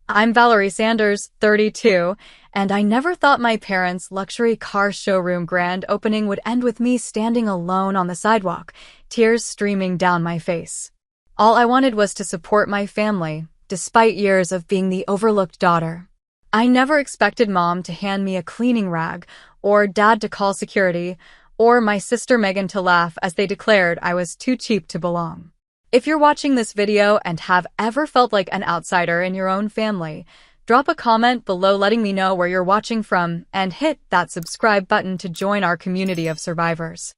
I'm Valerie Sanders, 32, and I never thought my parents' luxury car showroom grand opening would end with me standing alone on the sidewalk, tears streaming down my face. All I wanted was to support my family, despite years of being the overlooked daughter. I never expected Mom to hand me a cleaning rag, or Dad to call security, or my sister Megan to laugh as they declared I was too cheap to belong. If you're watching this video and have ever felt like an outsider in your own family, drop a comment below letting me know where you're watching from and hit that subscribe button to join our community of survivors.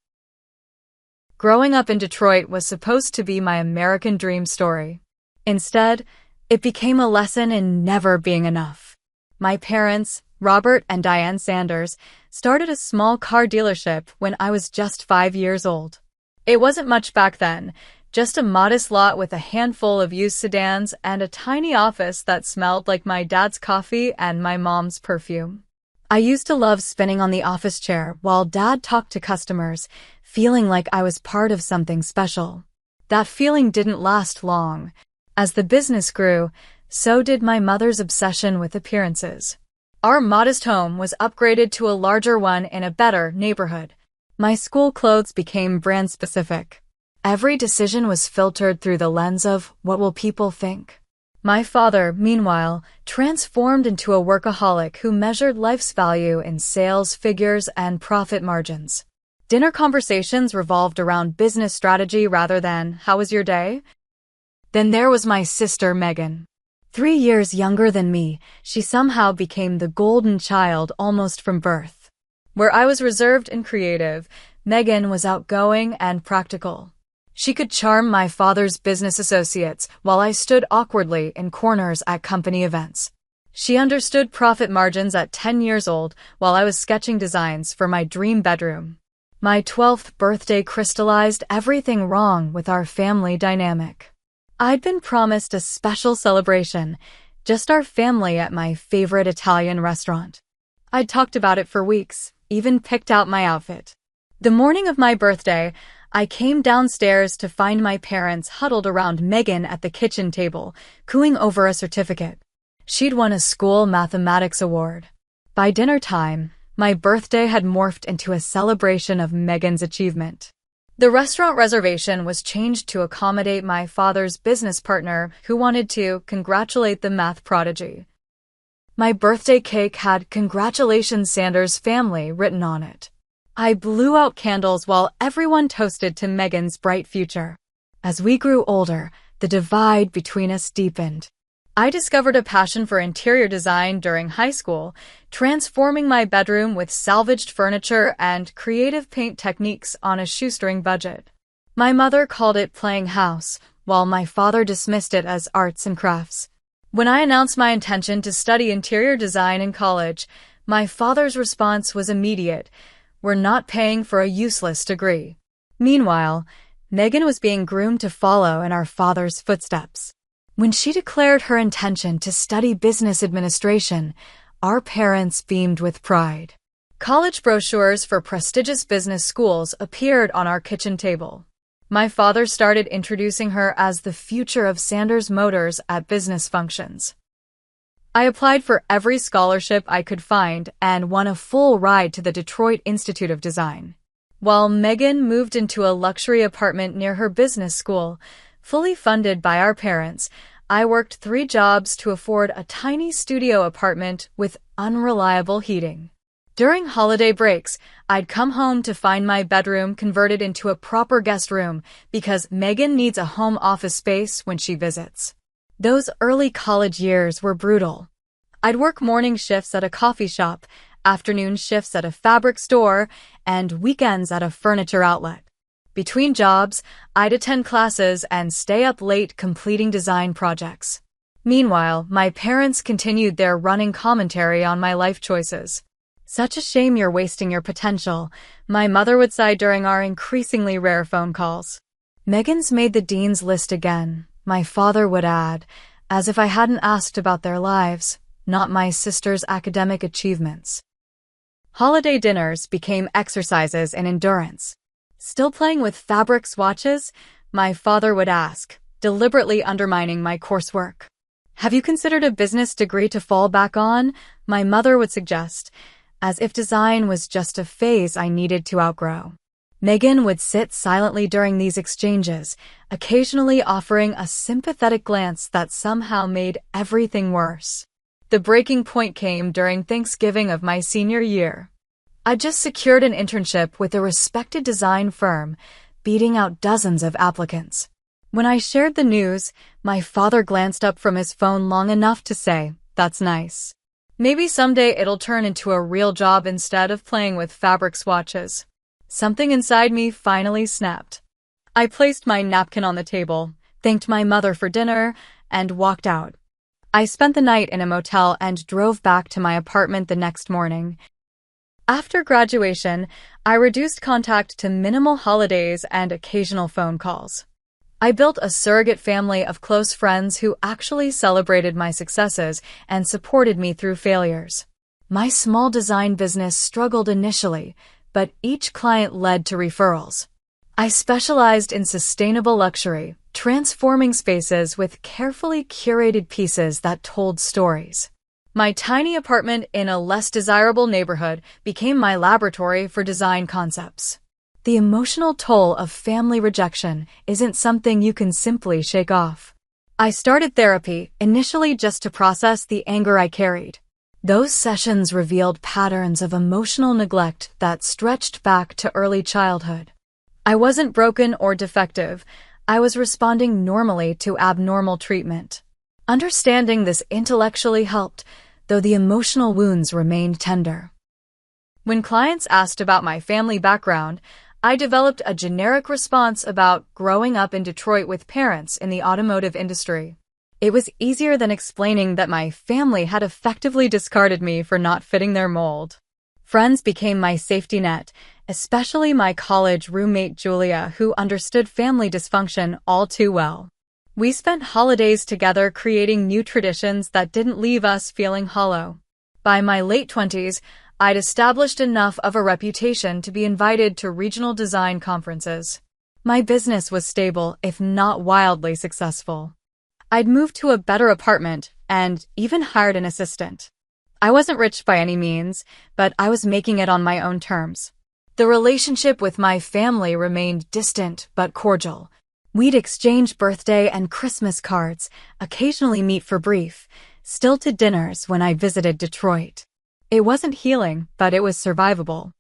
Growing up in Detroit was supposed to be my American dream story. Instead, it became a lesson in never being enough. My parents, Robert and Diane Sanders, started a small car dealership when I was just 5 years old. It wasn't much back then, just a modest lot with a handful of used sedans and a tiny office that smelled like my dad's coffee and my mom's perfume. I used to love spinning on the office chair while Dad talked to customers, feeling like I was part of something special. That feeling didn't last long. As the business grew, so did my mother's obsession with appearances. Our modest home was upgraded to a larger one in a better neighborhood. My school clothes became brand-specific. Every decision was filtered through the lens of, what will people think? My father, meanwhile, transformed into a workaholic who measured life's value in sales figures and profit margins. Dinner conversations revolved around business strategy rather than, how was your day? Then there was my sister Megan. 3 years younger than me, she somehow became the golden child almost from birth. Where I was reserved and creative, Megan was outgoing and practical. She could charm my father's business associates while I stood awkwardly in corners at company events. She understood profit margins at 10 years old while I was sketching designs for my dream bedroom. My 12th birthday crystallized everything wrong with our family dynamic. I'd been promised a special celebration, just our family at my favorite Italian restaurant. I'd talked about it for weeks, even picked out my outfit. The morning of my birthday, I came downstairs to find my parents huddled around Megan at the kitchen table, cooing over a certificate. She'd won a school mathematics award. By dinner time, my birthday had morphed into a celebration of Megan's achievement. The restaurant reservation was changed to accommodate my father's business partner who wanted to congratulate the math prodigy. My birthday cake had "Congratulations Sanders Family" written on it. I blew out candles while everyone toasted to Megan's bright future. As we grew older, the divide between us deepened. I discovered a passion for interior design during high school, transforming my bedroom with salvaged furniture and creative paint techniques on a shoestring budget. My mother called it playing house, while my father dismissed it as arts and crafts. When I announced my intention to study interior design in college, my father's response was immediate. We're not paying for a useless degree. Meanwhile, Megan was being groomed to follow in our father's footsteps. When she declared her intention to study business administration, our parents beamed with pride. College brochures for prestigious business schools appeared on our kitchen table. My father started introducing her as the future of Sanders Motors at business functions. I applied for every scholarship I could find and won a full ride to the Detroit Institute of Design. While Megan moved into a luxury apartment near her business school, fully funded by our parents, I worked 3 jobs to afford a tiny studio apartment with unreliable heating. During holiday breaks, I'd come home to find my bedroom converted into a proper guest room because Megan needs a home office space when she visits. Those early college years were brutal. I'd work morning shifts at a coffee shop, afternoon shifts at a fabric store, and weekends at a furniture outlet. Between jobs, I'd attend classes and stay up late completing design projects. Meanwhile, my parents continued their running commentary on my life choices. Such a shame you're wasting your potential, my mother would sigh during our increasingly rare phone calls. Megan's made the dean's list again, my father would add, as if I hadn't asked about their lives, not my sister's academic achievements. Holiday dinners became exercises in endurance. Still playing with fabric swatches? My father would ask, deliberately undermining my coursework. Have you considered a business degree to fall back on? My mother would suggest, as if design was just a phase I needed to outgrow. Megan would sit silently during these exchanges, occasionally offering a sympathetic glance that somehow made everything worse. The breaking point came during Thanksgiving of my senior year. I just secured an internship with a respected design firm, beating out dozens of applicants. When I shared the news, my father glanced up from his phone long enough to say, "That's nice. Maybe someday it'll turn into a real job instead of playing with fabric swatches." Something inside me finally snapped. I placed my napkin on the table, thanked my mother for dinner, and walked out. I spent the night in a motel and drove back to my apartment the next morning. After graduation, I reduced contact to minimal holidays and occasional phone calls. I built a surrogate family of close friends who actually celebrated my successes and supported me through failures. My small design business struggled initially, but each client led to referrals. I specialized in sustainable luxury, transforming spaces with carefully curated pieces that told stories. My tiny apartment in a less desirable neighborhood became my laboratory for design concepts. The emotional toll of family rejection isn't something you can simply shake off. I started therapy, initially just to process the anger I carried. Those sessions revealed patterns of emotional neglect that stretched back to early childhood. I wasn't broken or defective. I was responding normally to abnormal treatment. Understanding this intellectually helped, though the emotional wounds remained tender. When clients asked about my family background, I developed a generic response about growing up in Detroit with parents in the automotive industry. It was easier than explaining that my family had effectively discarded me for not fitting their mold. Friends became my safety net, especially my college roommate Julia, who understood family dysfunction all too well. We spent holidays together creating new traditions that didn't leave us feeling hollow. By my late 20s, I'd established enough of a reputation to be invited to regional design conferences. My business was stable, if not wildly successful. I'd moved to a better apartment and even hired an assistant. I wasn't rich by any means, but I was making it on my own terms. The relationship with my family remained distant but cordial. We'd exchange birthday and Christmas cards, occasionally meet for brief, stilted dinners when I visited Detroit. It wasn't healing, but it was survivable.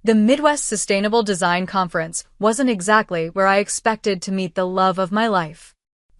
The Midwest Sustainable Design Conference wasn't exactly where I expected to meet the love of my life.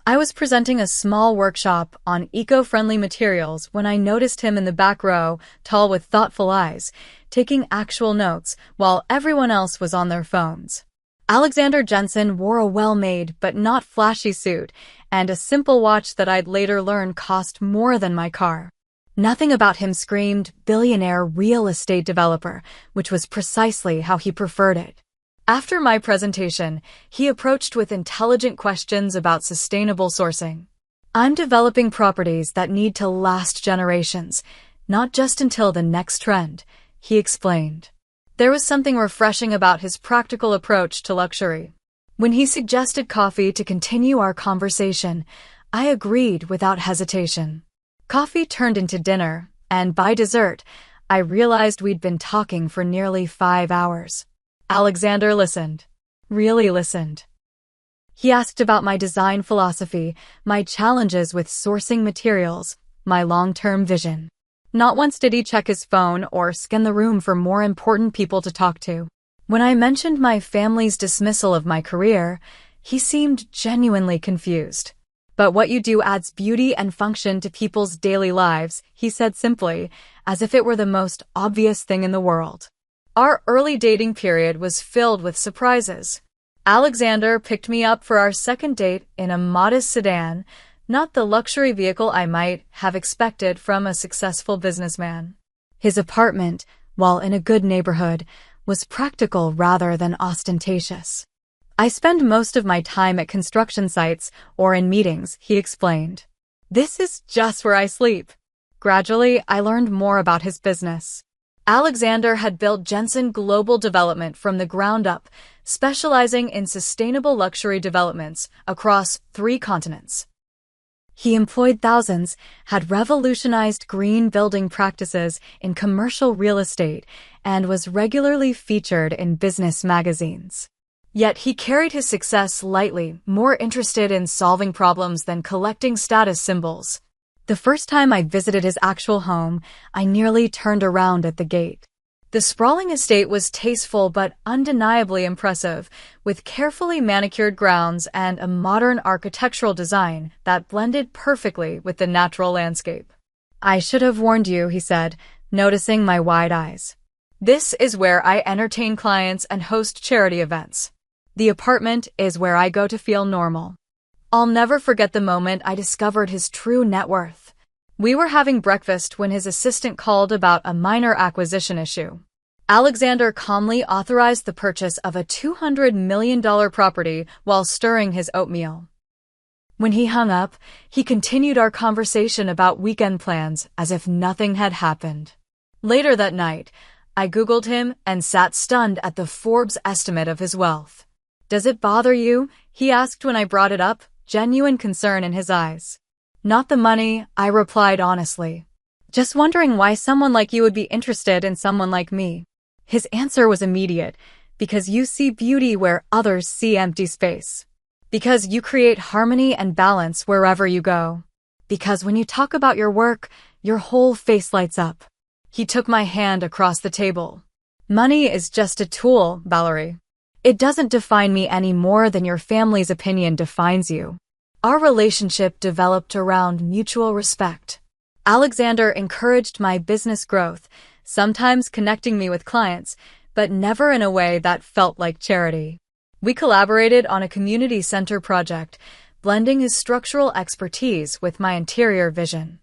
I was presenting a small workshop on eco-friendly materials when I noticed him in the back row, tall with thoughtful eyes, taking actual notes while everyone else was on their phones. Alexander Jensen wore a well-made but not flashy suit and a simple watch that I'd later learn cost more than my car. Nothing about him screamed billionaire real estate developer, which was precisely how he preferred it. After my presentation, he approached with intelligent questions about sustainable sourcing. "I'm developing properties that need to last generations, not just until the next trend," he explained. There was something refreshing about his practical approach to luxury. When he suggested coffee to continue our conversation, I agreed without hesitation. Coffee turned into dinner, and by dessert, I realized we'd been talking for nearly 5 hours. Alexander listened. Really listened. He asked about my design philosophy, my challenges with sourcing materials, my long-term vision. Not once did he check his phone or scan the room for more important people to talk to. When I mentioned my family's dismissal of my career, he seemed genuinely confused. "But what you do adds beauty and function to people's daily lives," he said simply, as if it were the most obvious thing in the world. Our early dating period was filled with surprises. Alexander picked me up for our second date in a modest sedan, not the luxury vehicle I might have expected from a successful businessman. His apartment, while in a good neighborhood, was practical rather than ostentatious. "I spend most of my time at construction sites or in meetings," he explained. "This is just where I sleep." Gradually, I learned more about his business. Alexander had built Jensen Global Development from the ground up, specializing in sustainable luxury developments across 3 continents. He employed thousands, had revolutionized green building practices in commercial real estate, and was regularly featured in business magazines. Yet he carried his success lightly, more interested in solving problems than collecting status symbols. The first time I visited his actual home, I nearly turned around at the gate. The sprawling estate was tasteful but undeniably impressive, with carefully manicured grounds and a modern architectural design that blended perfectly with the natural landscape. "I should have warned you," he said, noticing my wide eyes. "This is where I entertain clients and host charity events. The apartment is where I go to feel normal." I'll never forget the moment I discovered his true net worth. We were having breakfast when his assistant called about a minor acquisition issue. Alexander calmly authorized the purchase of a $200 million property while stirring his oatmeal. When he hung up, he continued our conversation about weekend plans as if nothing had happened. Later that night, I Googled him and sat stunned at the Forbes estimate of his wealth. "Does it bother you?" he asked when I brought it up, genuine concern in his eyes. "Not the money," I replied honestly. "Just wondering why someone like you would be interested in someone like me." His answer was immediate: "Because you see beauty where others see empty space. Because you create harmony and balance wherever you go. Because when you talk about your work, your whole face lights up." He took my hand across the table. "Money is just a tool, Valerie. It doesn't define me any more than your family's opinion defines you." Our relationship developed around mutual respect. Alexander encouraged my business growth, sometimes connecting me with clients, but never in a way that felt like charity. We collaborated on a community center project, blending his structural expertise with my interior vision.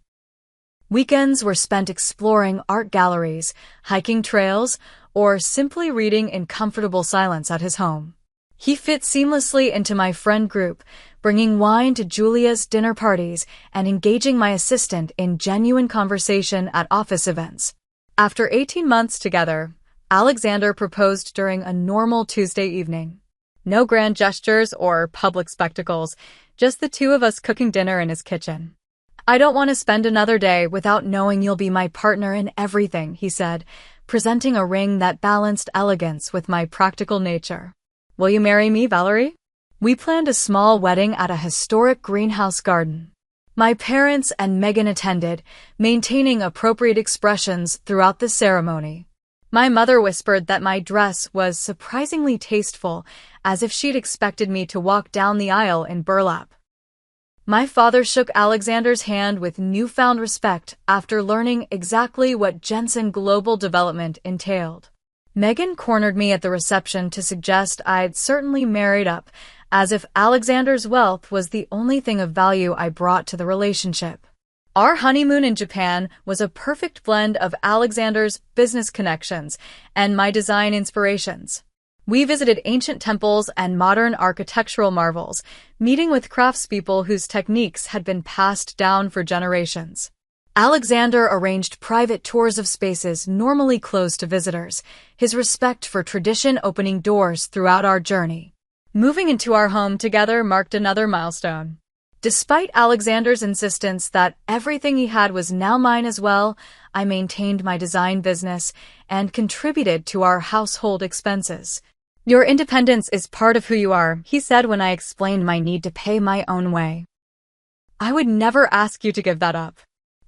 Weekends were spent exploring art galleries, hiking trails, or simply reading in comfortable silence at his home. He fit seamlessly into my friend group, bringing wine to Julia's dinner parties and engaging my assistant in genuine conversation at office events. After 18 months together, Alexander proposed during a normal Tuesday evening. No grand gestures or public spectacles, just the two of us cooking dinner in his kitchen. "I don't want to spend another day without knowing you'll be my partner in everything," he said, presenting a ring that balanced elegance with my practical nature. "Will you marry me, Valerie?" We planned a small wedding at a historic greenhouse garden. My parents and Megan attended, maintaining appropriate expressions throughout the ceremony. My mother whispered that my dress was surprisingly tasteful, as if she'd expected me to walk down the aisle in burlap. My father shook Alexander's hand with newfound respect after learning exactly what Jensen Global Development entailed. Megan cornered me at the reception to suggest I'd certainly married up, as if Alexander's wealth was the only thing of value I brought to the relationship. Our honeymoon in Japan was a perfect blend of Alexander's business connections and my design inspirations. We visited ancient temples and modern architectural marvels, meeting with craftspeople whose techniques had been passed down for generations. Alexander arranged private tours of spaces normally closed to visitors, his respect for tradition opening doors throughout our journey. Moving into our home together marked another milestone. Despite Alexander's insistence that everything he had was now mine as well, I maintained my design business and contributed to our household expenses. "Your independence is part of who you are," he said when I explained my need to pay my own way. "I would never ask you to give that up."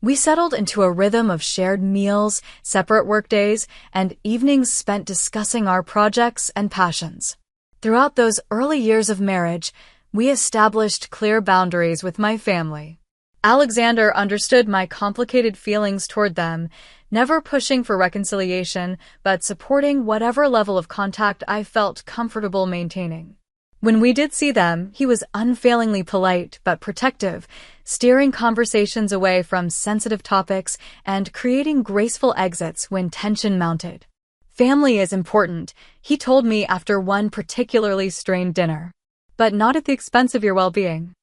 We settled into a rhythm of shared meals, separate workdays, and evenings spent discussing our projects and passions. Throughout those early years of marriage, we established clear boundaries with my family. Alexander understood my complicated feelings toward them, never pushing for reconciliation, but supporting whatever level of contact I felt comfortable maintaining. When we did see them, he was unfailingly polite but protective, steering conversations away from sensitive topics and creating graceful exits when tension mounted. "Family is important," he told me after one particularly strained dinner, "but not at the expense of your well-being."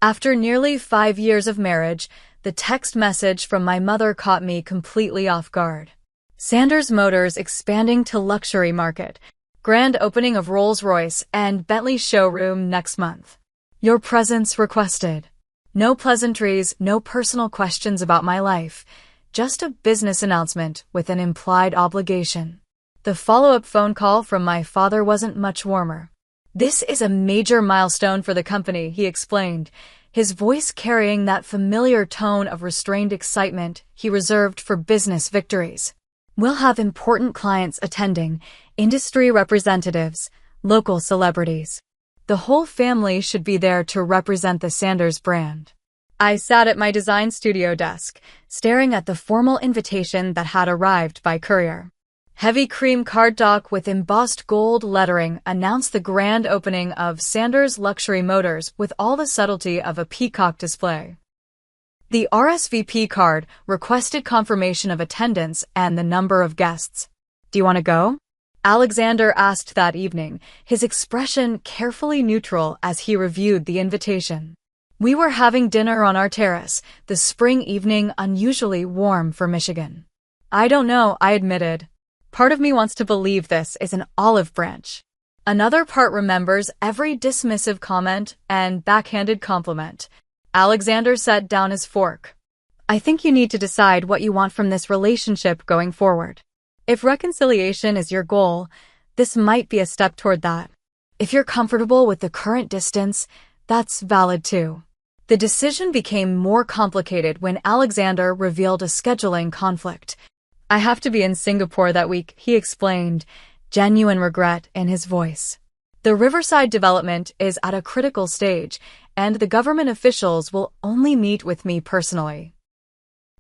After nearly 5 years of marriage, the text message from my mother caught me completely off guard. "Sanders Motors expanding to luxury market. Grand opening of Rolls-Royce and Bentley showroom next month. Your presence requested." No pleasantries, no personal questions about my life. Just a business announcement with an implied obligation. The follow-up phone call from my father wasn't much warmer. "This is a major milestone for the company," he explained, his voice carrying that familiar tone of restrained excitement he reserved for business victories. "We'll have important clients attending, industry representatives, local celebrities. The whole family should be there to represent the Sanders brand." I sat at my design studio desk, staring at the formal invitation that had arrived by courier. Heavy cream cardstock with embossed gold lettering announced the grand opening of Sanders Luxury Motors with all the subtlety of a peacock display. The RSVP card requested confirmation of attendance and the number of guests. "Do you want to go?" Alexander asked that evening, his expression carefully neutral as he reviewed the invitation. We were having dinner on our terrace, the spring evening unusually warm for Michigan. "I don't know," I admitted. "Part of me wants to believe this is an olive branch. Another part remembers every dismissive comment and backhanded compliment." Alexander set down his fork. "I think you need to decide what you want from this relationship going forward. If reconciliation is your goal, this might be a step toward that. If you're comfortable with the current distance, that's valid too." The decision became more complicated when Alexander revealed a scheduling conflict. "I have to be in Singapore that week," he explained, genuine regret in his voice. "The Riverside development is at a critical stage, and the government officials will only meet with me personally."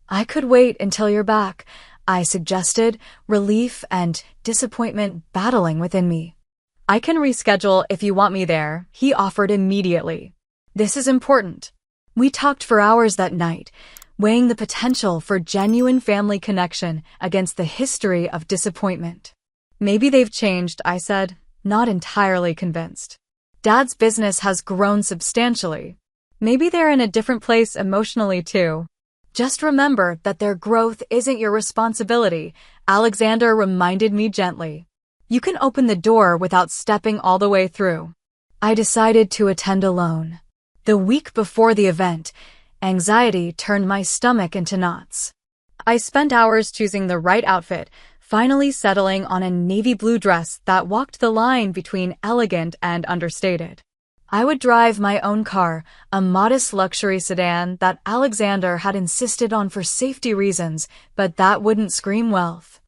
"I could wait until you're back," I suggested, relief and disappointment battling within me. "I can reschedule if you want me there," he offered immediately. "This is important." We talked for hours that night, weighing the potential for genuine family connection against the history of disappointment. "Maybe they've changed," I said, not entirely convinced. "Dad's business has grown substantially. Maybe they're in a different place emotionally too. Just remember that their growth isn't your responsibility," Alexander reminded me gently. "You can open the door without stepping all the way through." I decided to attend alone. The week before the event, anxiety turned my stomach into knots. I spent hours choosing the right outfit, finally settling on a navy blue dress that walked the line between elegant and understated. I would drive my own car, a modest luxury sedan that Alexander had insisted on for safety reasons, but that wouldn't scream wealth.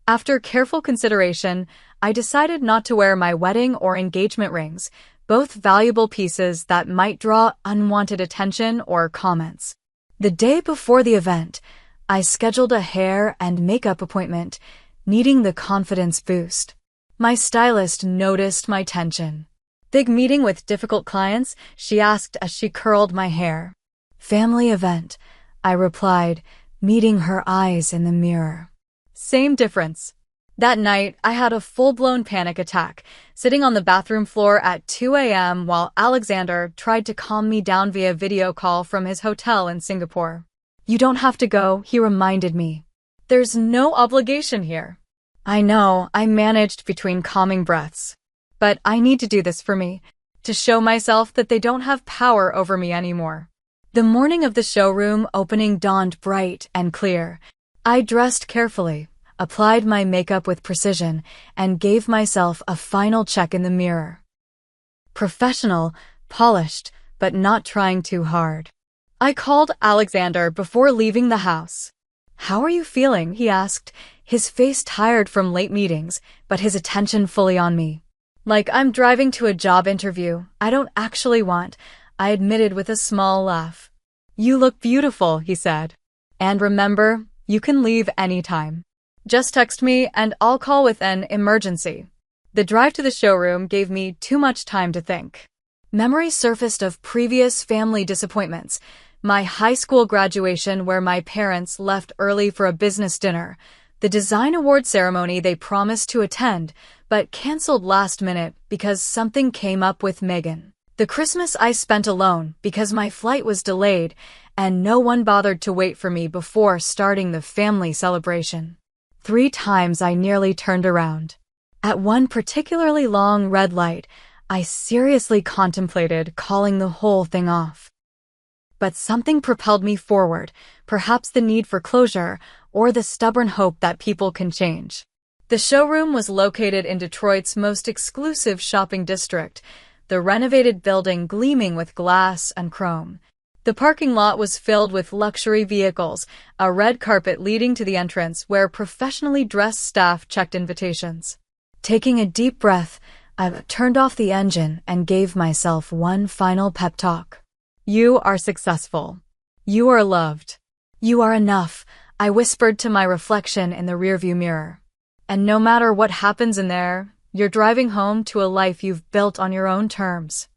After careful consideration, I decided not to wear my wedding or engagement rings, both valuable pieces that might draw unwanted attention or comments. The day before the event, I scheduled a hair and makeup appointment, needing the confidence boost. My stylist noticed my tension. "Big meeting with difficult clients?" she asked as she curled my hair. "Family event," I replied, meeting her eyes in the mirror. Same difference. That night, I had a full-blown panic attack, sitting on the bathroom floor at 2 a.m. while Alexander tried to calm me down via video call from his hotel in Singapore. "You don't have to go," he reminded me. "There's no obligation here." I know, I managed between calming breaths. But I need to do this for me, to show myself that they don't have power over me anymore. The morning of the showroom opening dawned bright and clear. I dressed carefully, applied my makeup with precision, and gave myself a final check in the mirror. Professional, polished, but not trying too hard. I called Alexander before leaving the house. "How are you feeling?" he asked, his face tired from late meetings, but his attention fully on me. "Like I'm driving to a job interview I don't actually want," I admitted with a small laugh. "You look beautiful," he said. "And remember, you can leave anytime. Just text me and I'll call with an emergency." The drive to the showroom gave me too much time to think. Memories surfaced of previous family disappointments, my high school graduation where my parents left early for a business dinner, the design award ceremony they promised to attend, but canceled last minute because something came up with Megan. The Christmas I spent alone because my flight was delayed and no one bothered to wait for me before starting the family celebration. 3 times I nearly turned around. At one particularly long red light, I seriously contemplated calling the whole thing off. But something propelled me forward, perhaps the need for closure or the stubborn hope that people can change. The showroom was located in Detroit's most exclusive shopping district, the renovated building gleaming with glass and chrome. The parking lot was filled with luxury vehicles, a red carpet leading to the entrance where professionally dressed staff checked invitations. Taking a deep breath, I turned off the engine and gave myself one final pep talk. You are successful. You are loved. You are enough, I whispered to my reflection in the rearview mirror. And no matter what happens in there, you're driving home to a life you've built on your own terms.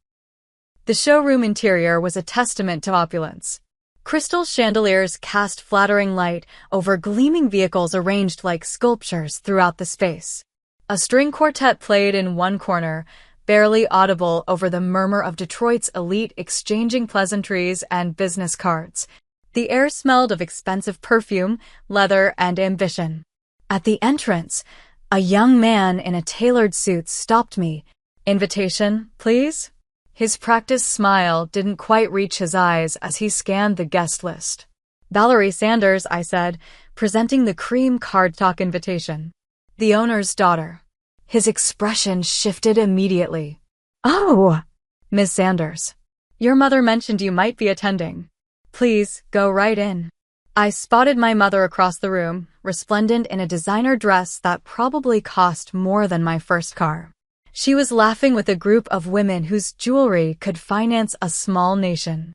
The showroom interior was a testament to opulence. Crystal chandeliers cast flattering light over gleaming vehicles arranged like sculptures throughout the space. A string quartet played in one corner, barely audible over the murmur of Detroit's elite exchanging pleasantries and business cards. The air smelled of expensive perfume, leather, and ambition. At the entrance, a young man in a tailored suit stopped me. Invitation, please? His practiced smile didn't quite reach his eyes as he scanned the guest list. Valerie Sanders, I said, presenting the cream cardstock invitation. The owner's daughter. His expression shifted immediately. Oh, Miss Sanders. Your mother mentioned you might be attending. Please, go right in. I spotted my mother across the room, resplendent in a designer dress that probably cost more than my first car. She was laughing with a group of women whose jewelry could finance a small nation.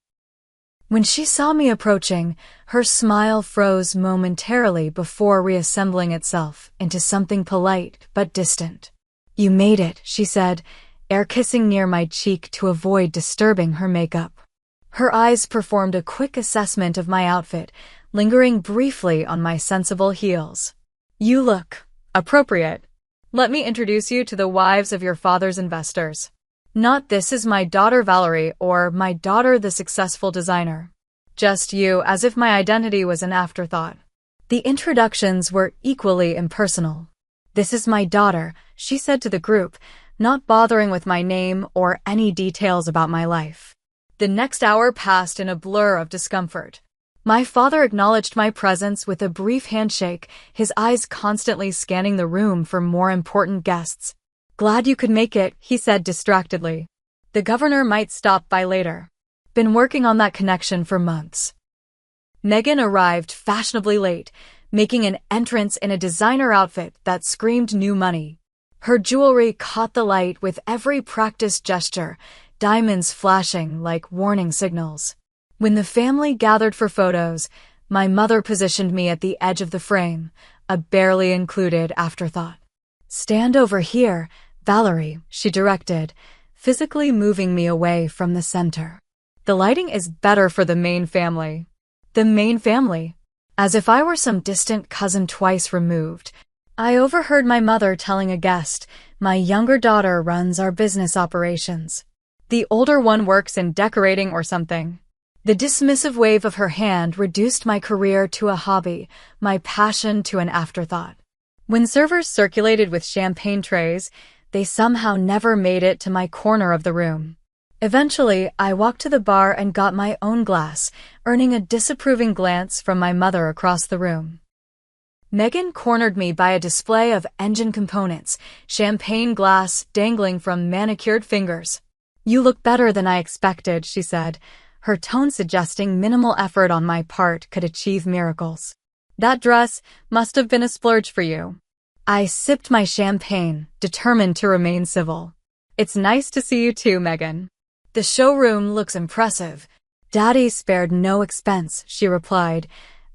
When she saw me approaching, her smile froze momentarily before reassembling itself into something polite but distant. You made it, she said, air kissing near my cheek to avoid disturbing her makeup. Her eyes performed a quick assessment of my outfit, lingering briefly on my sensible heels. You look appropriate. Let me introduce you to the wives of your father's investors. Not this is my daughter Valerie or my daughter the successful designer. Just you, as if my identity was an afterthought. The introductions were equally impersonal. This is my daughter, she said to the group, not bothering with my name or any details about my life. The next hour passed in a blur of discomfort. My father acknowledged my presence with a brief handshake, his eyes constantly scanning the room for more important guests. Glad you could make it, he said distractedly. The governor might stop by later. Been working on that connection for months. Megan arrived fashionably late, making an entrance in a designer outfit that screamed new money. Her jewelry caught the light with every practiced gesture, diamonds flashing like warning signals. When the family gathered for photos, my mother positioned me at the edge of the frame, a barely included afterthought. Stand over here, Valerie, she directed, physically moving me away from the center. The lighting is better for the main family. The main family? As if I were some distant cousin twice removed. I overheard my mother telling a guest, my younger daughter runs our business operations. The older one works in decorating or something. The dismissive wave of her hand reduced my career to a hobby, my passion to an afterthought. When servers circulated with champagne trays, they somehow never made it to my corner of the room. Eventually, I walked to the bar and got my own glass, earning a disapproving glance from my mother across the room. Megan cornered me by a display of engine components, champagne glass dangling from manicured fingers. You look better than I expected, she said, her tone suggesting minimal effort on my part could achieve miracles. That dress must have been a splurge for you. I sipped my champagne, determined to remain civil. It's nice to see you too, Megan. The showroom looks impressive. Daddy spared no expense, she replied,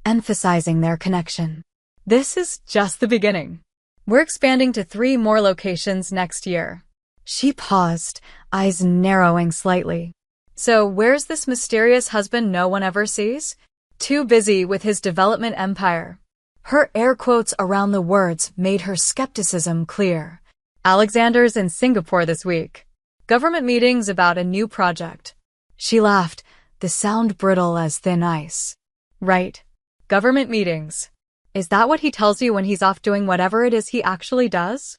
emphasizing their connection. This is just the beginning. We're expanding to 3 more locations next year. She paused, eyes narrowing slightly. So where's this mysterious husband no one ever sees? Too busy with his development empire. Her air quotes around the words made her skepticism clear. Alexander's in Singapore this week. Government meetings about a new project. She laughed, the sound brittle as thin ice. Right. Government meetings. Is that what he tells you when he's off doing whatever it is he actually does?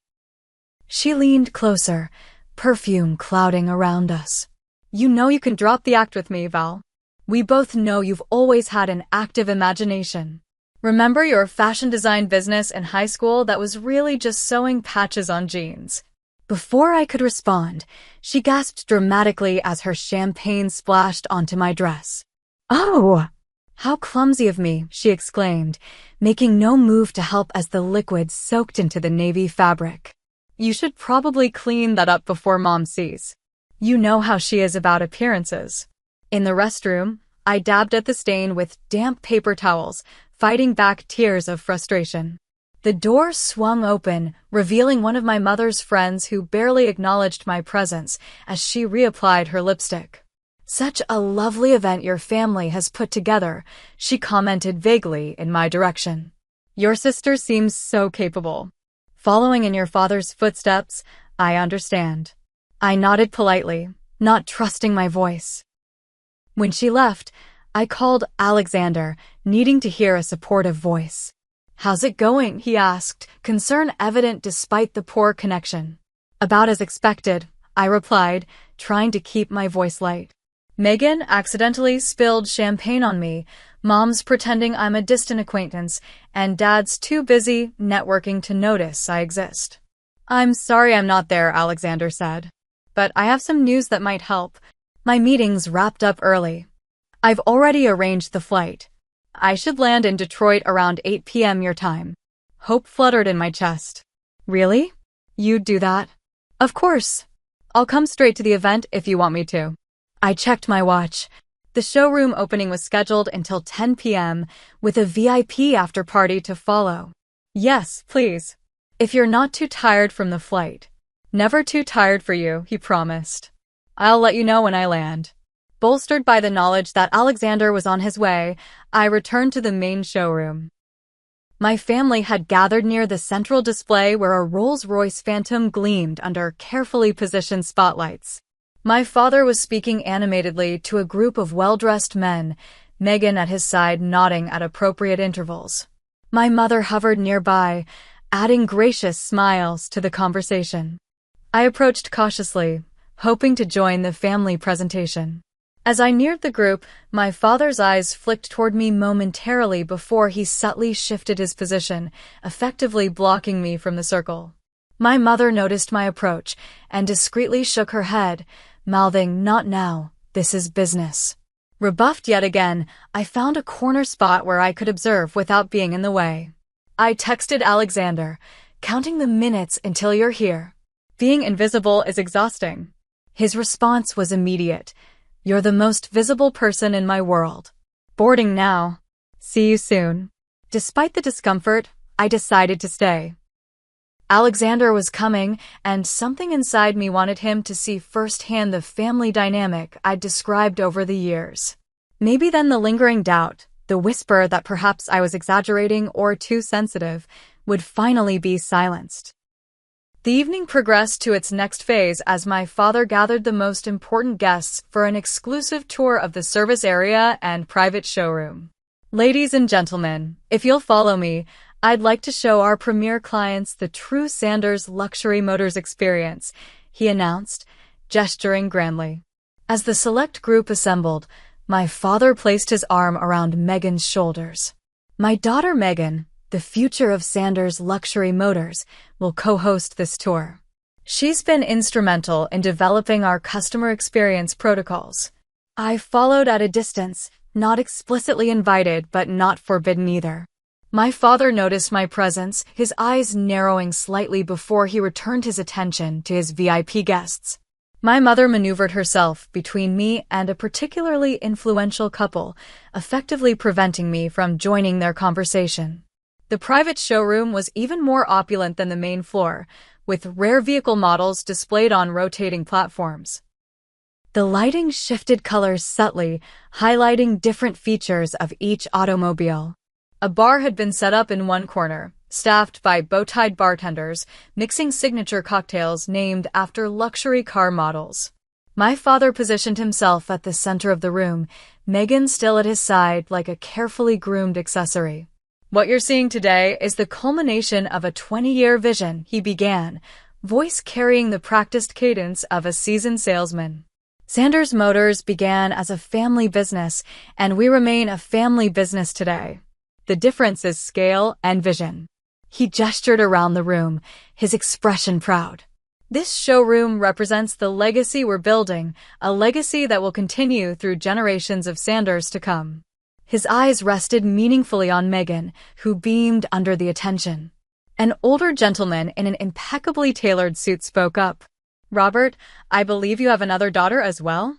She leaned closer, perfume clouding around us. You know you can drop the act with me, Val. We both know you've always had an active imagination. Remember your fashion design business in high school that was really just sewing patches on jeans? Before I could respond, she gasped dramatically as her champagne splashed onto my dress. "Oh! How clumsy of me," she exclaimed, making no move to help as the liquid soaked into the navy fabric. "You should probably clean that up before Mom sees. You know how she is about appearances." In the restroom, I dabbed at the stain with damp paper towels, fighting back tears of frustration. The door swung open, revealing one of my mother's friends who barely acknowledged my presence as she reapplied her lipstick. "Such a lovely event your family has put together," she commented vaguely in my direction. "Your sister seems so capable. Following in your father's footsteps, I understand." I nodded politely, not trusting my voice. When she left, I called Alexander, needing to hear a supportive voice. "How's it going?" he asked, concern evident despite the poor connection. "About as expected," I replied, trying to keep my voice light. "Megan accidentally spilled champagne on me, Mom's pretending I'm a distant acquaintance, and Dad's too busy networking to notice I exist." "I'm sorry I'm not there," Alexander said. "But I have some news that might help. My meeting's wrapped up early. I've already arranged the flight. I should land in Detroit around 8 p.m. your time." Hope fluttered in my chest. "Really? You'd do that?" "Of course. I'll come straight to the event if you want me to." I checked my watch. The showroom opening was scheduled until 10 p.m., with a VIP after-party to follow. "Yes, please. If you're not too tired from the flight." "Never too tired for you," he promised. "I'll let you know when I land." Bolstered by the knowledge that Alexander was on his way, I returned to the main showroom. My family had gathered near the central display where a Rolls-Royce Phantom gleamed under carefully positioned spotlights. My father was speaking animatedly to a group of well-dressed men, Megan at his side nodding at appropriate intervals. My mother hovered nearby, adding gracious smiles to the conversation. I approached cautiously, hoping to join the family presentation. As I neared the group, my father's eyes flicked toward me momentarily before he subtly shifted his position, effectively blocking me from the circle. My mother noticed my approach and discreetly shook her head, mouthing, "Not now, this is business." Rebuffed yet again, I found a corner spot where I could observe without being in the way. I texted Alexander, "Counting the minutes until you're here. Being invisible is exhausting." His response was immediate. "You're the most visible person in my world. Boarding now. See you soon." Despite the discomfort, I decided to stay. Alexander was coming, and something inside me wanted him to see firsthand the family dynamic I'd described over the years. Maybe then the lingering doubt, the whisper that perhaps I was exaggerating or too sensitive, would finally be silenced. The evening progressed to its next phase as my father gathered the most important guests for an exclusive tour of the service area and private showroom. "Ladies and gentlemen, if you'll follow me, I'd like to show our premier clients the true Sanders luxury motors experience," he announced, gesturing grandly. As the select group assembled, my father placed his arm around Megan's shoulders. "My daughter Megan, the future of Sanders Luxury Motors, will co-host this tour. She's been instrumental in developing our customer experience protocols." I followed at a distance, not explicitly invited but not forbidden either. My father noticed my presence, his eyes narrowing slightly before he returned his attention to his VIP guests. My mother maneuvered herself between me and a particularly influential couple, effectively preventing me from joining their conversation. The private showroom was even more opulent than the main floor, with rare vehicle models displayed on rotating platforms. The lighting shifted colors subtly, highlighting different features of each automobile. A bar had been set up in one corner, staffed by bow-tied bartenders, mixing signature cocktails named after luxury car models. My father positioned himself at the center of the room, Megan still at his side like a carefully groomed accessory. "What you're seeing today is the culmination of a 20-year vision," he began, voice carrying the practiced cadence of a seasoned salesman. Sanders Motors began as a family business, and we remain a family business today. The difference is scale and vision. He gestured around the room, his expression proud. This showroom represents the legacy we're building, a legacy that will continue through generations of Sanders to come. His eyes rested meaningfully on Megan, who beamed under the attention. An older gentleman in an impeccably tailored suit spoke up. "Robert, I believe you have another daughter as well?"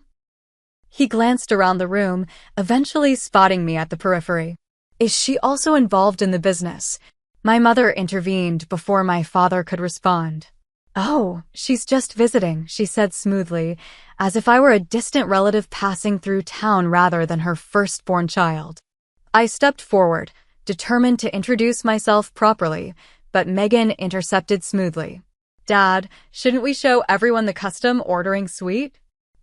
He glanced around the room, eventually spotting me at the periphery. "Is she also involved in the business?" My mother intervened before my father could respond. "Oh, she's just visiting," she said smoothly, as if I were a distant relative passing through town rather than her firstborn child. I stepped forward, determined to introduce myself properly, but Megan intercepted smoothly. "Dad, shouldn't we show everyone the custom ordering suite?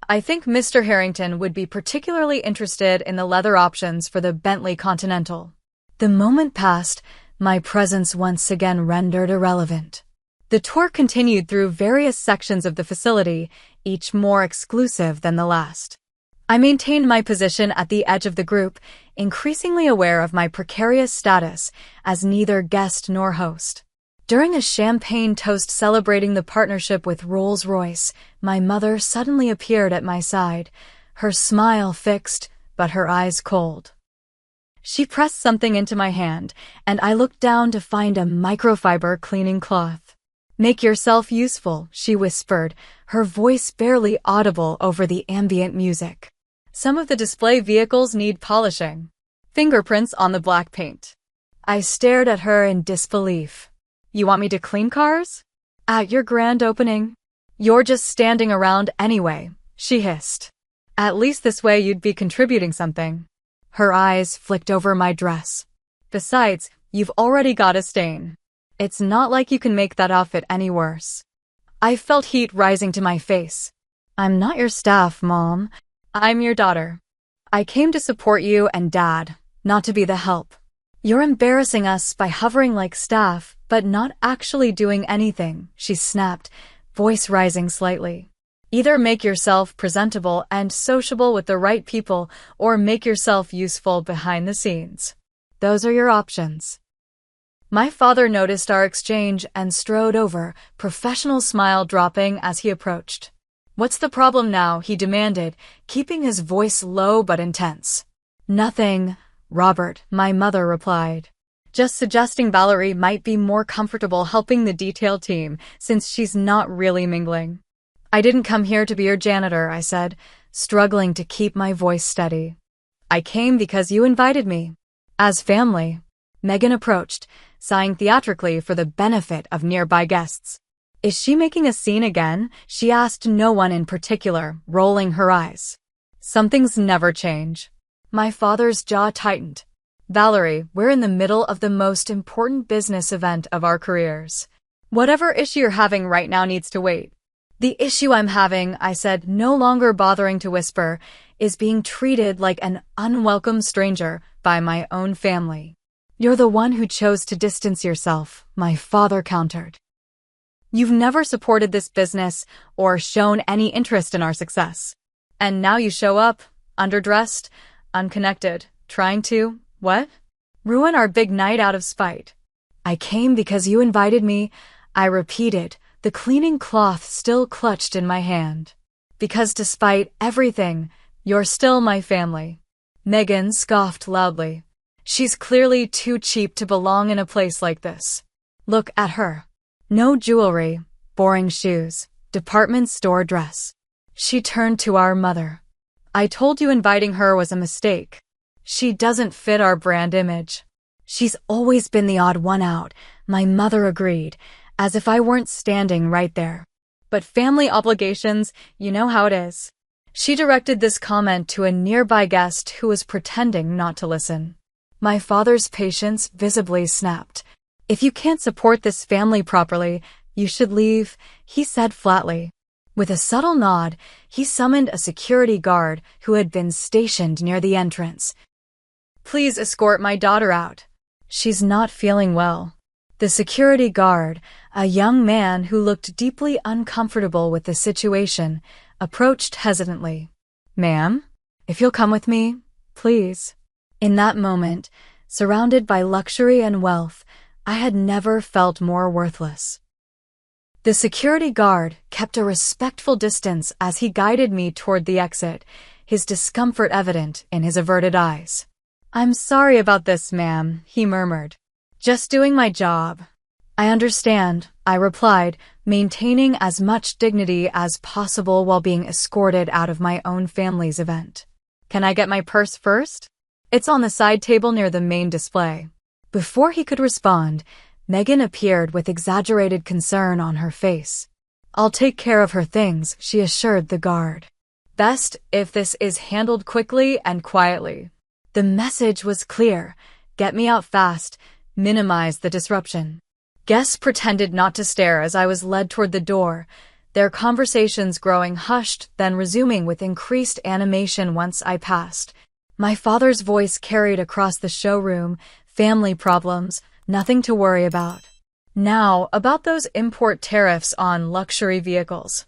I think Mr. Harrington would be particularly interested in the leather options for the Bentley Continental." The moment passed, my presence once again rendered irrelevant. The tour continued through various sections of the facility, each more exclusive than the last. I maintained my position at the edge of the group, increasingly aware of my precarious status as neither guest nor host. During a champagne toast celebrating the partnership with Royce, my mother suddenly appeared at my side, her smile fixed, but her eyes cold. She pressed something into my hand, and I looked down to find a microfiber cleaning cloth. "Make yourself useful," she whispered, her voice barely audible over the ambient music. "Some of the display vehicles need polishing. Fingerprints on the black paint." I stared at her in disbelief. "You want me to clean cars? At your grand opening?" "You're just standing around anyway," she hissed. "At least this way you'd be contributing something." Her eyes flicked over my dress. "Besides, you've already got a stain. It's not like you can make that outfit any worse." I felt heat rising to my face. "I'm not your staff, Mom. I'm your daughter. I came to support you and Dad, not to be the help. You're embarrassing us by hovering like staff, but not actually doing anything," she snapped, voice rising slightly. "Either make yourself presentable and sociable with the right people, or make yourself useful behind the scenes. Those are your options." My father noticed our exchange and strode over, professional smile dropping as he approached. "What's the problem now?" he demanded, keeping his voice low but intense. "Nothing, Robert," my mother replied. "Just suggesting Valerie might be more comfortable helping the detail team, since she's not really mingling." "I didn't come here to be your janitor," I said, struggling to keep my voice steady. "I came because you invited me. As family." Megan approached, sighing theatrically for the benefit of nearby guests. "Is she making a scene again?" she asked no one in particular, rolling her eyes. "Something's never change." My father's jaw tightened. "Valerie, we're in the middle of the most important business event of our careers. Whatever issue you're having right now needs to wait." "The issue I'm having," I said, no longer bothering to whisper, "is being treated like an unwelcome stranger by my own family." "You're the one who chose to distance yourself," my father countered. "You've never supported this business or shown any interest in our success. And now you show up, underdressed, unconnected, trying to, what? Ruin our big night out of spite." "I came because you invited me," I repeated, the cleaning cloth still clutched in my hand. "Because despite everything, you're still my family." Megan scoffed loudly. "She's clearly too cheap to belong in a place like this. Look at her. No jewelry, boring shoes, department store dress." She turned to our mother. "I told you inviting her was a mistake. She doesn't fit our brand image." "She's always been the odd one out," my mother agreed, as if I weren't standing right there. "But family obligations, you know how it is." She directed this comment to a nearby guest who was pretending not to listen. My father's patience visibly snapped. "If you can't support this family properly, you should leave," he said flatly. With a subtle nod, he summoned a security guard who had been stationed near the entrance. "Please escort my daughter out. She's not feeling well." The security guard, a young man who looked deeply uncomfortable with the situation, approached hesitantly. "Ma'am, if you'll come with me, please." In that moment, surrounded by luxury and wealth, I had never felt more worthless. The security guard kept a respectful distance as he guided me toward the exit, his discomfort evident in his averted eyes. "I'm sorry about this, ma'am," he murmured. "Just doing my job." "I understand," I replied, maintaining as much dignity as possible while being escorted out of my own family's event. "Can I get my purse first? It's on the side table near the main display." Before he could respond, Megan appeared with exaggerated concern on her face. "I'll take care of her things," she assured the guard. "Best if this is handled quickly and quietly." The message was clear: get me out fast, minimize the disruption. Guests pretended not to stare as I was led toward the door, their conversations growing hushed, then resuming with increased animation once I passed. My father's voice carried across the showroom: "Family problems, nothing to worry about." Now, about those import tariffs on luxury vehicles.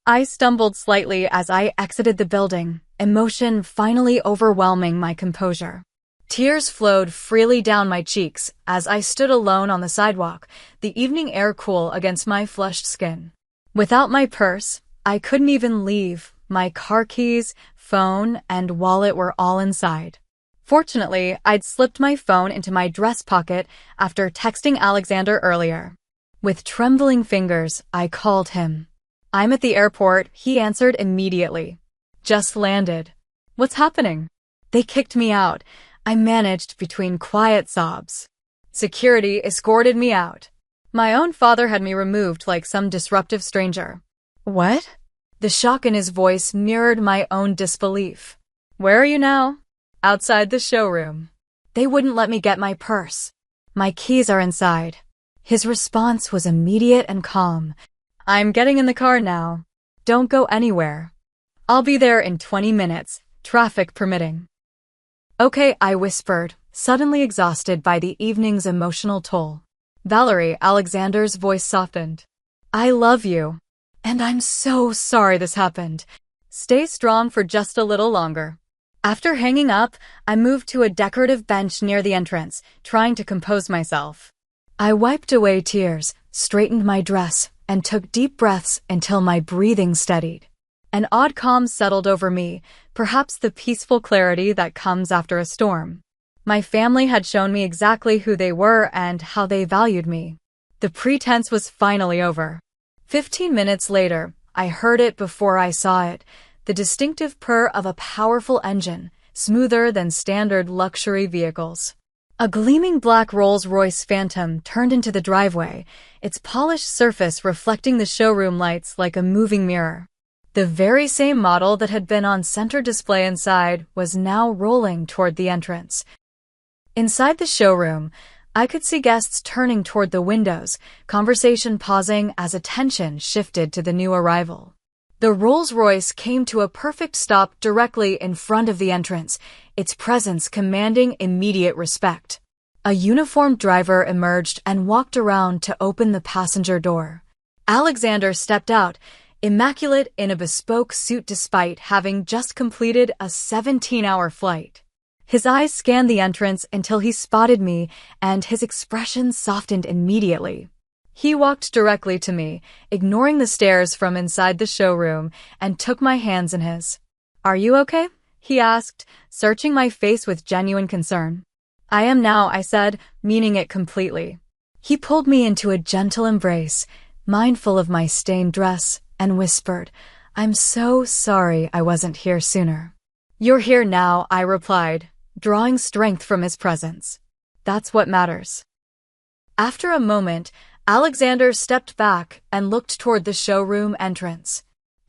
I stumbled slightly as I exited the building, emotion finally overwhelming my composure. Tears flowed freely down my cheeks as I stood alone on the sidewalk, the evening air cool against my flushed skin. Without my purse, I couldn't even leave. My car keys, phone, and wallet were all inside. Fortunately, I'd slipped my phone into my dress pocket after texting Alexander earlier. With trembling fingers, I called him. "I'm at the airport," he answered immediately. "Just landed." "What's happening?" "They kicked me out." I managed between quiet sobs. "Security escorted me out. My own father had me removed like some disruptive stranger." "What?" The shock in his voice mirrored my own disbelief. "Where are you now?" "Outside the showroom." "They wouldn't let me get my purse." "My keys are inside." His response was immediate and calm. "I'm getting in the car now. Don't go anywhere. I'll be there in 20 minutes, traffic permitting." "Okay," I whispered, suddenly exhausted by the evening's emotional toll. "Valerie," Alexander's voice softened. "I love you. And I'm so sorry this happened. Stay strong for just a little longer." After hanging up, I moved to a decorative bench near the entrance, trying to compose myself. I wiped away tears, straightened my dress, and took deep breaths until my breathing steadied. An odd calm settled over me, perhaps the peaceful clarity that comes after a storm. My family had shown me exactly who they were and how they valued me. The pretense was finally over. 15 minutes later, I heard it before I saw it, the distinctive purr of a powerful engine, smoother than standard luxury vehicles. A gleaming black Rolls-Royce Phantom turned into the driveway, its polished surface reflecting the showroom lights like a moving mirror. The very same model that had been on center display inside was now rolling toward the entrance. Inside the showroom, I could see guests turning toward the windows, conversation pausing as attention shifted to the new arrival. The Rolls-Royce came to a perfect stop directly in front of the entrance, its presence commanding immediate respect. A uniformed driver emerged and walked around to open the passenger door. Alexander stepped out, immaculate in a bespoke suit despite having just completed a 17-hour flight. His eyes scanned the entrance until he spotted me, and his expression softened immediately. He walked directly to me, ignoring the stares from inside the showroom, and took my hands in his. "Are you okay?" he asked, searching my face with genuine concern. "I am now," I said, meaning it completely. He pulled me into a gentle embrace, mindful of my stained dress, and whispered, "I'm so sorry I wasn't here sooner." "You're here now," I replied, drawing strength from his presence. "That's what matters." After a moment, Alexander stepped back and looked toward the showroom entrance.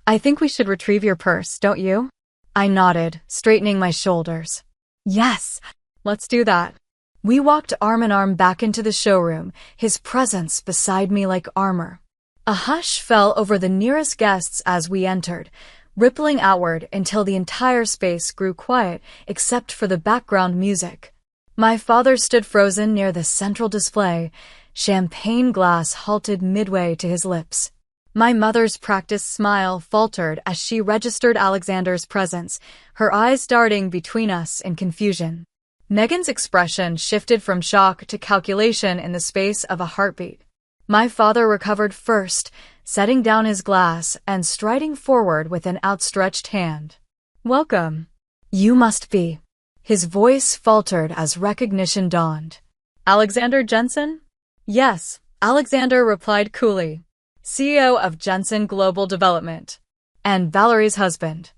"I think we should retrieve your purse, don't you?" I nodded, straightening my shoulders. "Yes, let's do that." We walked arm in arm back into the showroom, his presence beside me like armor. A hush fell over the nearest guests as we entered, rippling outward until the entire space grew quiet except for the background music. My father stood frozen near the central display, champagne glass halted midway to his lips. My mother's practiced smile faltered as she registered Alexander's presence, her eyes darting between us in confusion. Megan's expression shifted from shock to calculation in the space of a heartbeat. My father recovered first, setting down his glass and striding forward with an outstretched hand. "Welcome. You must be." His voice faltered as recognition dawned. "Alexander Jensen?" "Yes," Alexander replied coolly. "CEO of Jensen Global Development. And Valerie's husband."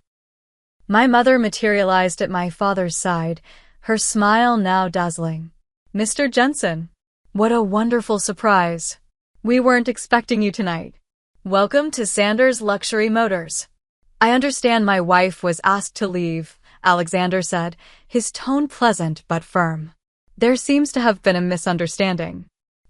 My mother materialized at my father's side, her smile now dazzling. "Mr. Jensen, what a wonderful surprise. We weren't expecting you tonight. Welcome to Sanders Luxury Motors." "I understand my wife was asked to leave," Alexander said, his tone pleasant but firm. "There seems to have been a misunderstanding."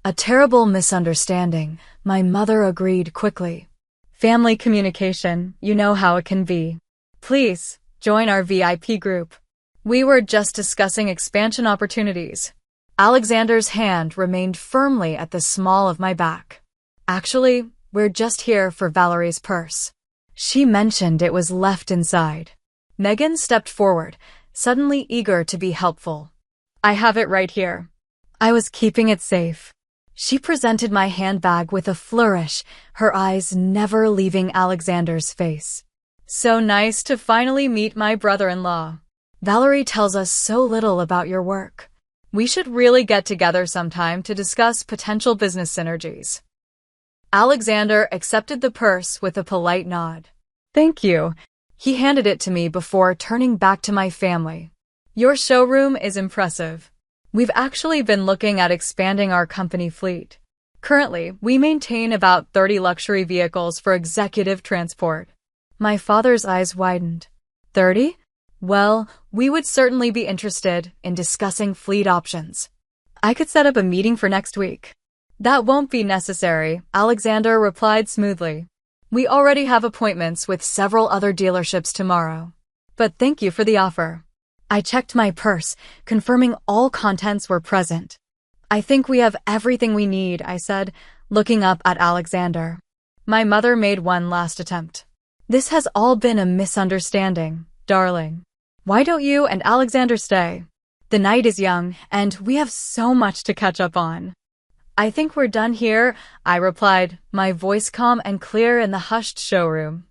"A terrible misunderstanding," my mother agreed quickly. "Family communication, you know how it can be. Please, join our VIP group. We were just discussing expansion opportunities." Alexander's hand remained firmly at the small of my back. "Actually, we're just here for Valerie's purse. She mentioned it was left inside." Megan stepped forward, suddenly eager to be helpful. "I have it right here. I was keeping it safe." She presented my handbag with a flourish, her eyes never leaving Alexander's face. "So nice to finally meet my brother-in-law. Valerie tells us so little about your work. We should really get together sometime to discuss potential business synergies." Alexander accepted the purse with a polite nod. "Thank you." He handed it to me before turning back to my family. "Your showroom is impressive. We've actually been looking at expanding our company fleet. Currently, we maintain about 30 luxury vehicles for executive transport." My father's eyes widened. 30? Well, we would certainly be interested in discussing fleet options. I could set up a meeting for next week. "That won't be necessary," Alexander replied smoothly. "We already have appointments with several other dealerships tomorrow. But thank you for the offer." I checked my purse, confirming all contents were present. "I think we have everything we need," I said, looking up at Alexander. My mother made one last attempt. "This has all been a misunderstanding, darling. Why don't you and Alexander stay? The night is young, and we have so much to catch up on." "I think we're done here," I replied, my voice calm and clear in the hushed showroom.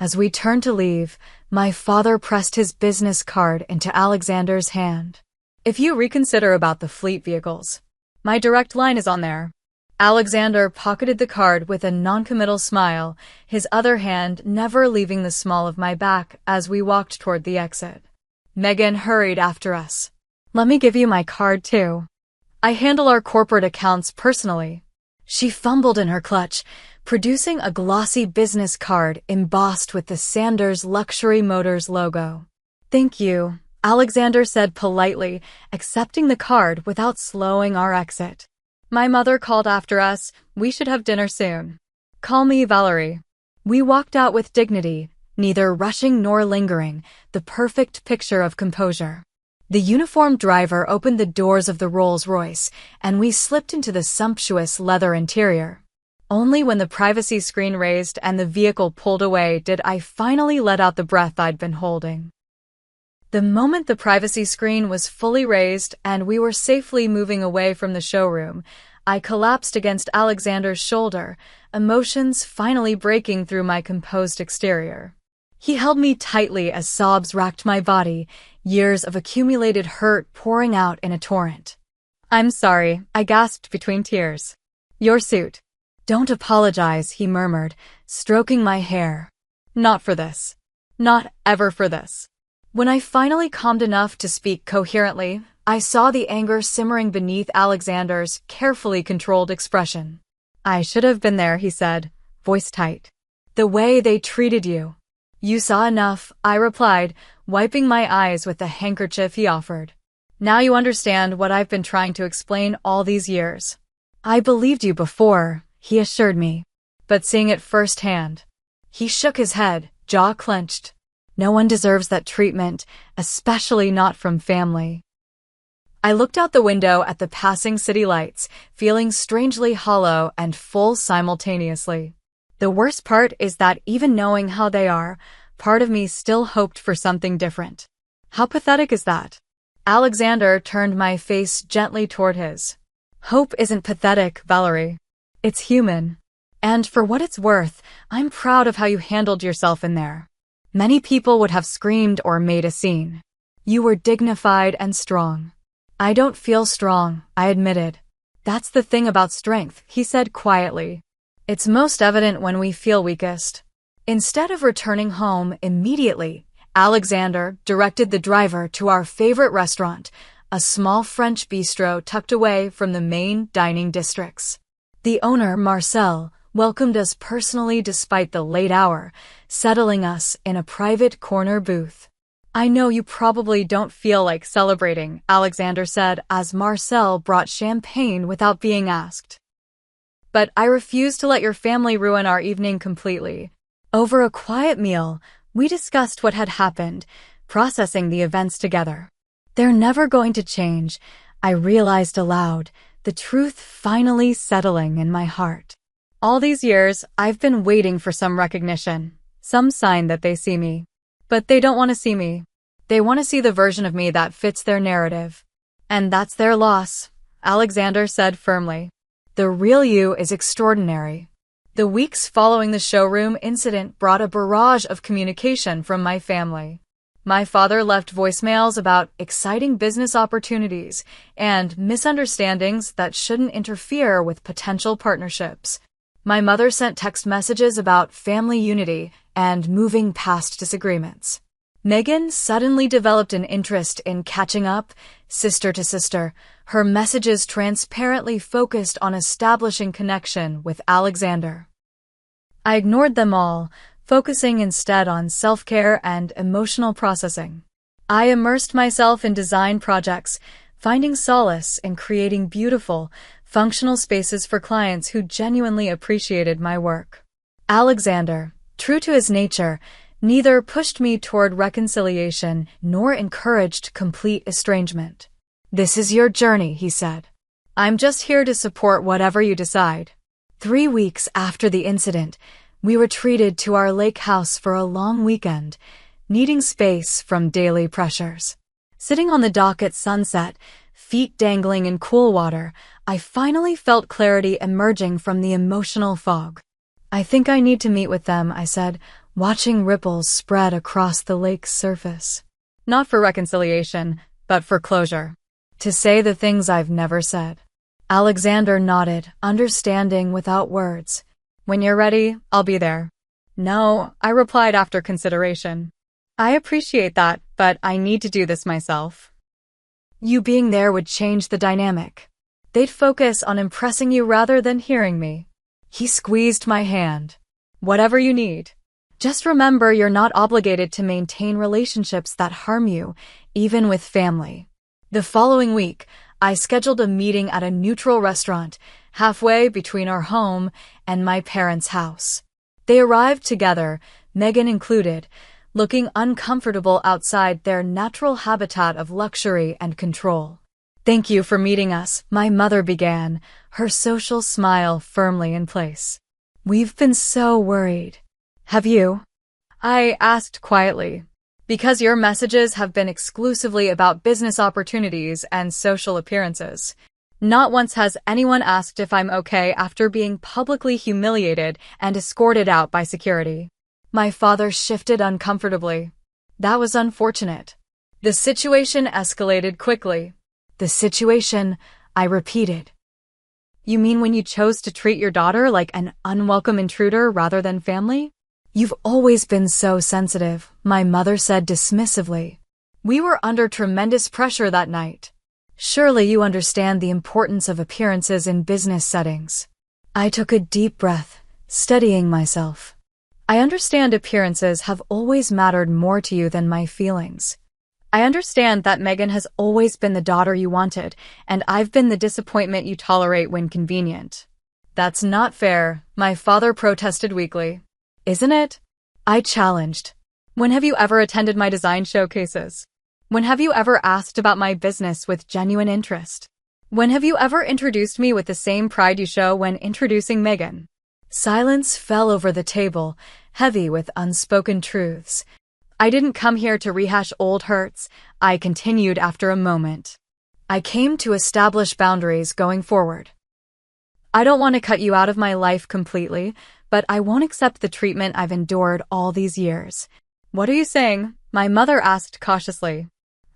As we turned to leave, my father pressed his business card into Alexander's hand. "If you reconsider about the fleet vehicles, my direct line is on there." Alexander pocketed the card with a noncommittal smile, his other hand never leaving the small of my back as we walked toward the exit. Megan hurried after us. "Let me give you my card too. I handle our corporate accounts personally." She fumbled in her clutch, producing a glossy business card embossed with the Sanders Luxury Motors logo. "Thank you," Alexander said politely, accepting the card without slowing our exit. My mother called after us. We should have dinner soon. "Call me Valerie." We walked out with dignity, neither rushing nor lingering, the perfect picture of composure. The uniformed driver opened the doors of the Rolls-Royce, and we slipped into the sumptuous leather interior. Only when the privacy screen raised and the vehicle pulled away did I finally let out the breath I'd been holding. The moment the privacy screen was fully raised and we were safely moving away from the showroom, I collapsed against Alexander's shoulder, emotions finally breaking through my composed exterior. He held me tightly as sobs racked my body, years of accumulated hurt pouring out in a torrent. "I'm sorry," I gasped between tears. "Your suit." "Don't apologize," he murmured, stroking my hair. "Not for this. Not ever for this." When I finally calmed enough to speak coherently, I saw the anger simmering beneath Alexander's carefully controlled expression. "I should have been there," he said, voice tight. "The way they treated you." "You saw enough," I replied, wiping my eyes with the handkerchief he offered. "Now you understand what I've been trying to explain all these years." "I believed you before," he assured me, "but seeing it firsthand." He shook his head, jaw clenched. "No one deserves that treatment, especially not from family." I looked out the window at the passing city lights, feeling strangely hollow and full simultaneously. The worst part is that even knowing how they are, part of me still hoped for something different. How pathetic is that? Alexander turned my face gently toward his. Hope isn't pathetic, Valerie. It's human. And for what it's worth, I'm proud of how you handled yourself in there. Many people would have screamed or made a scene. You were dignified and strong. I don't feel strong, I admitted. That's the thing about strength, he said quietly. It's most evident when we feel weakest. Instead of returning home immediately, Alexander directed the driver to our favorite restaurant, a small French bistro tucked away from the main dining districts. The owner, Marcel, welcomed us personally despite the late hour, settling us in a private corner booth. I know you probably don't feel like celebrating, Alexander said as Marcel brought champagne without being asked. But I refuse to let your family ruin our evening completely. Over a quiet meal, we discussed what had happened, processing the events together. They're never going to change, I realized aloud, the truth finally settling in my heart. All these years, I've been waiting for some recognition, some sign that they see me. But they don't want to see me. They want to see the version of me that fits their narrative. And that's their loss, Alexander said firmly. The real you is extraordinary. The weeks following the showroom incident brought a barrage of communication from my family. My father left voicemails about exciting business opportunities and misunderstandings that shouldn't interfere with potential partnerships. My mother sent text messages about family unity and moving past disagreements. Megan suddenly developed an interest in catching up, sister to sister, her messages transparently focused on establishing connection with Alexander. I ignored them all, focusing instead on self-care and emotional processing. I immersed myself in design projects, finding solace in creating beautiful, functional spaces for clients who genuinely appreciated my work. Alexander, true to his nature, neither pushed me toward reconciliation nor encouraged complete estrangement. This is your journey, he said. I'm just here to support whatever you decide. 3 weeks after the incident, we retreated to our lake house for a long weekend, needing space from daily pressures. Sitting on the dock at sunset, feet dangling in cool water, I finally felt clarity emerging from the emotional fog. I think I need to meet with them, I said, watching ripples spread across the lake's surface. Not for reconciliation, but for closure. To say the things I've never said. Alexander nodded, understanding without words. When you're ready, I'll be there. No, I replied after consideration. I appreciate that, but I need to do this myself. You being there would change the dynamic. They'd focus on impressing you rather than hearing me. He squeezed my hand. Whatever you need. Just remember you're not obligated to maintain relationships that harm you, even with family. The following week, I scheduled a meeting at a neutral restaurant, halfway between our home and my parents' house. They arrived together, Megan included, looking uncomfortable outside their natural habitat of luxury and control. Thank you for meeting us, my mother began, her social smile firmly in place. We've been so worried. Have you? I asked quietly. Because your messages have been exclusively about business opportunities and social appearances. Not once has anyone asked if I'm okay after being publicly humiliated and escorted out by security. My father shifted uncomfortably. That was unfortunate. The situation escalated quickly. The situation, I repeated. You mean when you chose to treat your daughter like an unwelcome intruder rather than family? You've always been so sensitive, my mother said dismissively. We were under tremendous pressure that night. Surely you understand the importance of appearances in business settings. I took a deep breath, steadying myself. I understand appearances have always mattered more to you than my feelings. I understand that Megan has always been the daughter you wanted, and I've been the disappointment you tolerate when convenient. That's not fair, my father protested weakly. Isn't it? I challenged. When have you ever attended my design showcases? When have you ever asked about my business with genuine interest? When have you ever introduced me with the same pride you show when introducing Megan? Silence fell over the table, heavy with unspoken truths. I didn't come here to rehash old hurts, I continued after a moment. I came to establish boundaries going forward. I don't want to cut you out of my life completely, but I won't accept the treatment I've endured all these years. What are you saying? My mother asked cautiously.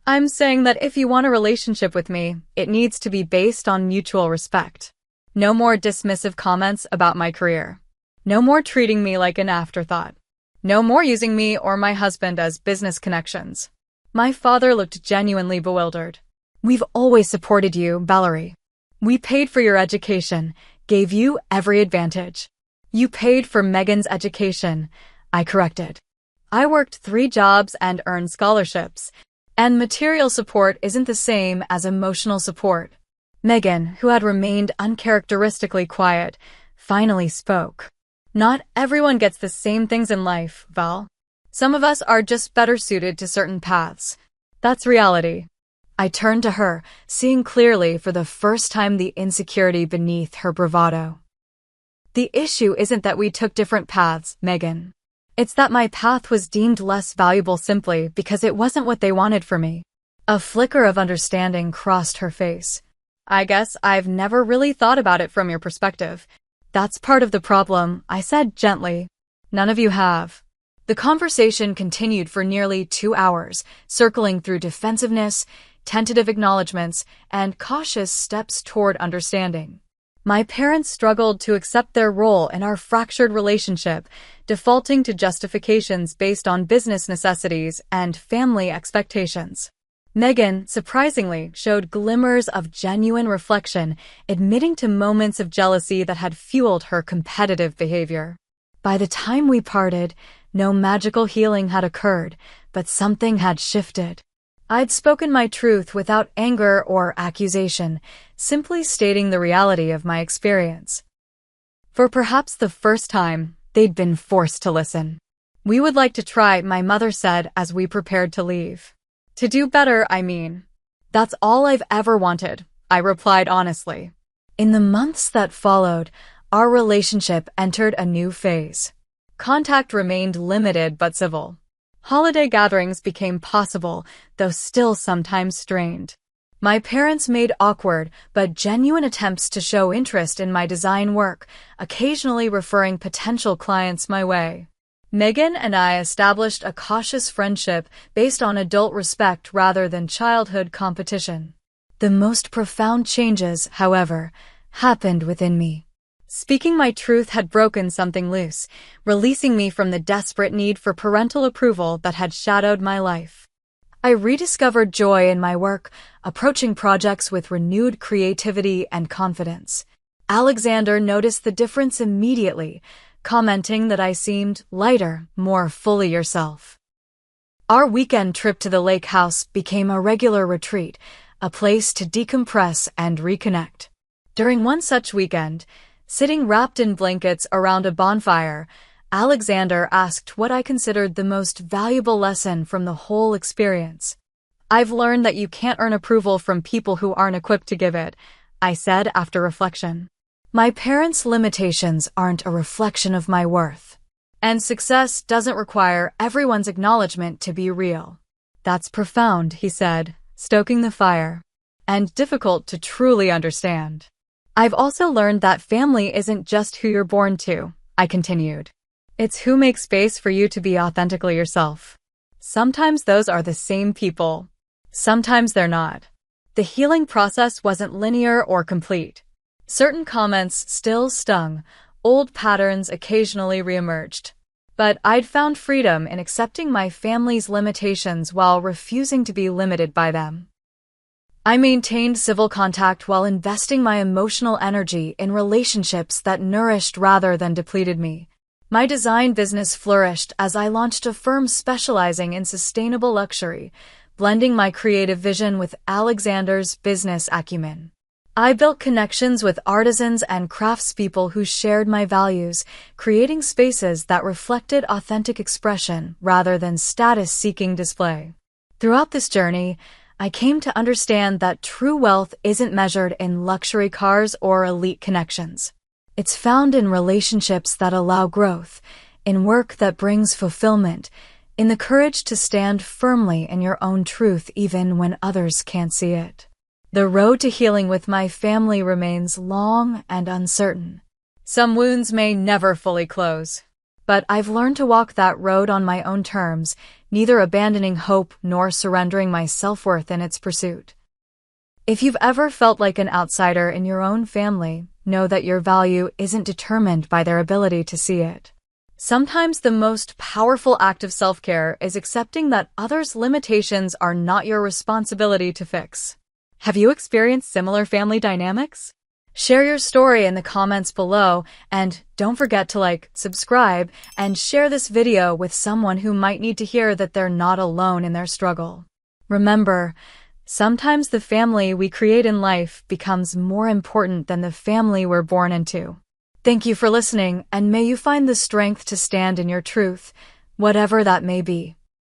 I'm saying that if you want a relationship with me, it needs to be based on mutual respect. No more dismissive comments about my career. No more treating me like an afterthought. No more using me or my husband as business connections. My father looked genuinely bewildered. We've always supported you, Valerie. We paid for your education, gave you every advantage. You paid for Megan's education, I corrected. I worked 3 jobs and earned scholarships, and material support isn't the same as emotional support. Megan, who had remained uncharacteristically quiet, finally spoke. Not everyone gets the same things in life, Val. Some of us are just better suited to certain paths. That's reality. I turned to her, seeing clearly for the first time the insecurity beneath her bravado. The issue isn't that we took different paths, Megan. It's that my path was deemed less valuable simply because it wasn't what they wanted for me. A flicker of understanding crossed her face. I guess I've never really thought about it from your perspective. That's part of the problem, I said gently. None of you have. The conversation continued for nearly 2 hours, circling through defensiveness, tentative acknowledgments, and cautious steps toward understanding. My parents struggled to accept their role in our fractured relationship, defaulting to justifications based on business necessities and family expectations. Megan, surprisingly, showed glimmers of genuine reflection, admitting to moments of jealousy that had fueled her competitive behavior. By the time we parted, no magical healing had occurred, but something had shifted. I'd spoken my truth without anger or accusation, simply stating the reality of my experience. For perhaps the first time, they'd been forced to listen. We would like to try, my mother said as we prepared to leave. To do better, I mean. That's all I've ever wanted, I replied honestly. In the months that followed, our relationship entered a new phase. Contact remained limited but civil. Holiday gatherings became possible, though still sometimes strained. My parents made awkward but genuine attempts to show interest in my design work, occasionally referring potential clients my way. Megan and I established a cautious friendship based on adult respect rather than childhood competition. The most profound changes, however, happened within me. Speaking my truth had broken something loose, releasing me from the desperate need for parental approval that had shadowed my life. I rediscovered joy in my work, approaching projects with renewed creativity and confidence. Alexander noticed the difference immediately, commenting that I seemed lighter, more fully yourself. Our weekend trip to the lake house became a regular retreat, a place to decompress and reconnect. During one such weekend, sitting wrapped in blankets around a bonfire, Alexander asked what I considered the most valuable lesson from the whole experience. I've learned that you can't earn approval from people who aren't equipped to give it, I said after reflection. My parents' limitations aren't a reflection of my worth. And success doesn't require everyone's acknowledgement to be real. That's profound, he said, stoking the fire. And difficult to truly understand. I've also learned that family isn't just who you're born to, I continued. It's who makes space for you to be authentically yourself. Sometimes those are the same people. Sometimes they're not. The healing process wasn't linear or complete. Certain comments still stung, old patterns occasionally reemerged. But I'd found freedom in accepting my family's limitations while refusing to be limited by them. I maintained civil contact while investing my emotional energy in relationships that nourished rather than depleted me. My design business flourished as I launched a firm specializing in sustainable luxury, blending my creative vision with Alexander's business acumen. I built connections with artisans and craftspeople who shared my values, creating spaces that reflected authentic expression rather than status-seeking display. Throughout this journey, I came to understand that true wealth isn't measured in luxury cars or elite connections. It's found in relationships that allow growth, in work that brings fulfillment, in the courage to stand firmly in your own truth even when others can't see it. The road to healing with my family remains long and uncertain. Some wounds may never fully close, but I've learned to walk that road on my own terms, neither abandoning hope nor surrendering my self-worth in its pursuit. If you've ever felt like an outsider in your own family, know that your value isn't determined by their ability to see it. Sometimes the most powerful act of self-care is accepting that others' limitations are not your responsibility to fix. Have you experienced similar family dynamics? Share your story in the comments below, and don't forget to like, subscribe, and share this video with someone who might need to hear that they're not alone in their struggle. Remember, sometimes the family we create in life becomes more important than the family we're born into. Thank you for listening, and may you find the strength to stand in your truth, whatever that may be.